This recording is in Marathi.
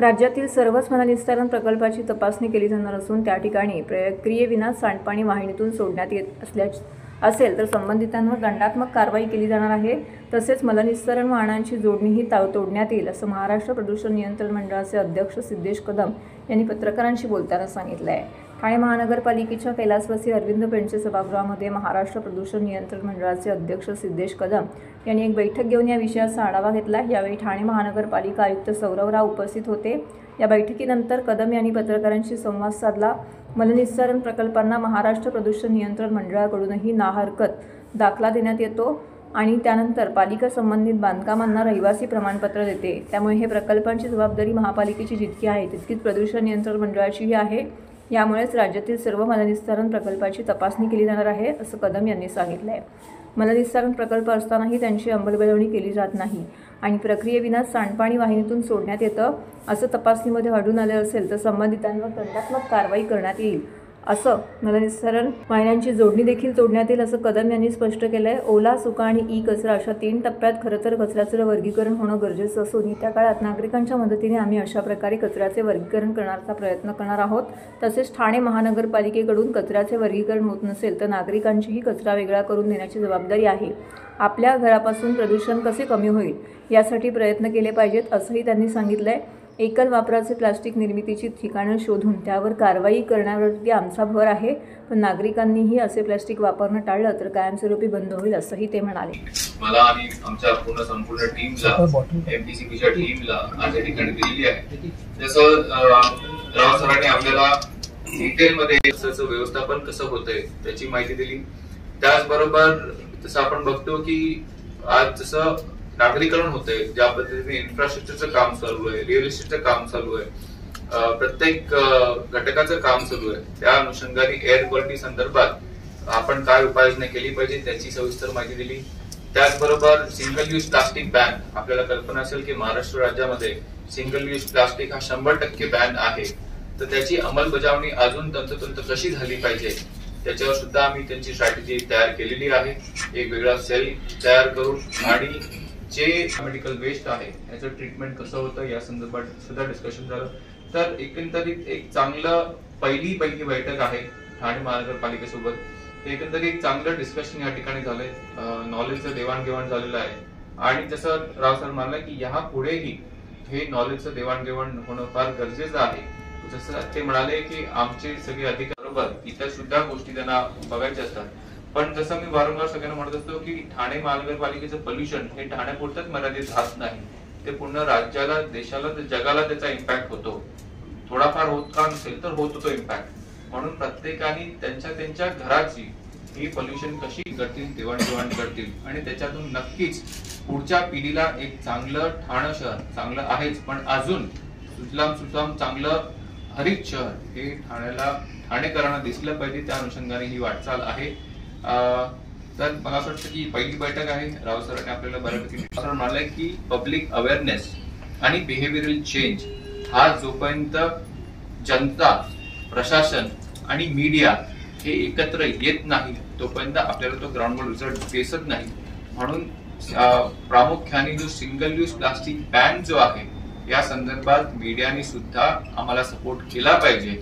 राज्यातील सर्वच मलनिस्सारण प्रकल्पाची तपासणी केली जाणार असून त्या ठिकाणी प्रक्रियेविना सांडपाणी वाहिनीतून सोडण्यात येत असेल तर संबंधितांवर दंडात्मक कारवाई केली जाणार आहे। तसेच मलनिस्सारण वाहनांची जोडणीही तोडण्यात येईल असं महाराष्ट्र प्रदूषण नियंत्रण मंडळाचे अध्यक्ष सिद्धेश कदम यांनी पत्रकारांशी बोलताना सांगितलं आहे। ठाणे महानगरपालिकेच्या कैलासवासी अरविंद पेंडसे सभागृहामध्ये महाराष्ट्र प्रदूषण नियंत्रण मंडळाचे अध्यक्ष सिद्धेश कदम यांनी एक बैठक घेऊन या विषयाचा आढावा घेतला। यावेळी ठाणे महानगरपालिका आयुक्त सौरव राव उपस्थित होते। या बैठकीनंतर कदम यांनी पत्रकारांशी संवाद साधला। मलनिस्सारण प्रकल्पांना महाराष्ट्र प्रदूषण नियंत्रण मंडळाकडूनही नाहरकत दाखला देण्यात येतो आणि त्यानंतर पालिका संबंधित बांधकामांना रहिवासी प्रमाणपत्र देते। त्यामुळे हे प्रकल्पांची जबाबदारी महापालिकेची जितकी आहे तितकीच प्रदूषण नियंत्रण मंडळाचीही आहे। यामुळेच राज्यातील सर्व मलनिस्सारण प्रकल्पाची तपासणी केली जाणार आहे असं कदम यांनी सांगितलं आहे। मलनिस्सारण प्रकल्प असतानाही त्यांची अंमलबजावणी केली जात नाही आणि प्रक्रियेविना सांडपाणी वाहिनीतून सोडण्यात येतं असं तपासणीमध्ये आढळून आले असेल तर संबंधितांवर दंडात्मक कारवाई करण्यात येईल। असं मलनिस्सारण वाहिन्यांची जोडणी देखील तोडण्यात येईल असं कदम यांनी स्पष्ट केलं आहे। ओला, सुका आणि ई कचरा अशा 3 टप्प्यात खरं तर कचऱ्याचं वर्गीकरण होणं गरजेचं असून येत्या काळात नागरिकांच्या मदतीने आम्ही अशा प्रकारे कचऱ्याचे वर्गीकरण करण्याचा प्रयत्न करणार आहोत। तसेच ठाणे महानगरपालिकेकडून कचऱ्याचे वर्गीकरण होत नसेल तर नागरिकांचीही कचरा वेगळा करून देण्याची जबाबदारी आहे। आपल्या घरापासून प्रदूषण कसे कमी होईल यासाठी प्रयत्न केले पाहिजेत असंही त्यांनी सांगितलं आहे। एकल वापराचे प्लास्टिक निर्मितीची ठिकाणं शोधून त्यावर कारवाई करण्यावरती आमचा भर आहे, पण नागरिकांनीही असे प्लास्टिक वापरणं टाळलं तर कायमस्वरूपी बंद होईल असंही ते म्हणाले। मला आणि आमच्या संपूर्ण टीमला, एमटीसीपीच्या टीमला आज या ठिकाणी दिलेली आहे। जसं राव सरांनी आपल्याला डिटेलमध्ये त्याचं व्यवस्थापन कसं होतंय त्याची माहिती दिली। त्याचबरोबर जसं आपण बघतो की आज जसं नागरीकरण होतंय, ज्या पद्धतीने इन्फ्रास्ट्रक्चरचं काम चालू आहे, रिअल इस्टेटचं काम चालू आहे, प्रत्येक घटकाचं काम चालू आहे, त्या अनुषंगाने एअर क्वालिटी संदर्भात आपण काय उपाययोजना केली पाहिजे त्याची सविस्तर माहिती दिली। त्याचबरोबर सिंगल यूज प्लास्टिक बॅन, आपल्याला कल्पना असेल की महाराष्ट्र राज्यामध्ये सिंगल यूज प्लास्टिक हा 100% बॅन आहे, तर त्याची अंमलबजावणी अजून तंतोतंत कशी झाली पाहिजे त्याच्यावर सुद्धा आम्ही त्यांची स्ट्रॅटेजी तयार केलेली आहे। एक वेगळा सेल तयार करून आणि जे मेडिकल वेस्ट आहे याचं ट्रीटमेंट कसं होतं या संदर्भात सुद्धा डिस्कशन झालं। तर एकंदरीत एक चांगलं पहिली बैठक आहे ठाणे महानगरपालिकेसोबत। एकंदरीत चांगलं डिस्कशन या ठिकाणी झालंय, नॉलेजचं देवाणघेवाण झालेलं आहे आणि जसं राव सर म्हणाला की ह्या पुढेही हे नॉलेजचं देवाणघेवाण होणं फार गरजेचं आहे। जसं ते म्हणाले की आमचे सगळे अधिकारी बरोबर इतर सुद्धा गोष्टी त्यांना बघायच्या असतात, पण जसं मी वारंवार सगळ्यांना म्हणत असतो की ठाणे महानगरपालिकेचं पोल्युशन हे ठाण्यापुरतच मर्यादित राहत नाही, ते पूर्ण राज्याला, देशाला, जगाला त्याचा इम्पॅक्ट होतो। थोडाफार होत का नसेल तर होत होतो इम्पॅक्ट। म्हणून प्रत्येकाने त्यांच्या घराची ही पोल्युशन कशी करतील, देवाणघेवाण करतील आणि त्याच्यातून नक्कीच पुढच्या पिढीला एक चांगलं ठाणे शहर चांगलं आहेच, पण अजून सुजलाम सुफलाम चांगलं हरित शहर हे ठाणेकरांना दिसलं पाहिजे। त्या अनुषंगाने ही वाटचाल आहे। तर मला असं वाटतं की पहिली बैठक आहे। राव सरांनी आपल्याला बऱ्यापैकी म्हणालंय की पब्लिक अवेअरनेस आणि बिहेवियरल चेंज हा जोपर्यंत जनता, प्रशासन आणि मीडिया हे एकत्र येत नाही तोपर्यंत आपल्याला तो ग्राउंडवर रिझल्ट दिसत नाही। म्हणून प्रामुख्याने जो सिंगल यूज प्लास्टिक बॅन जो आहे या संदर्भात मीडियाने सुद्धा आम्हाला सपोर्ट केला पाहिजे।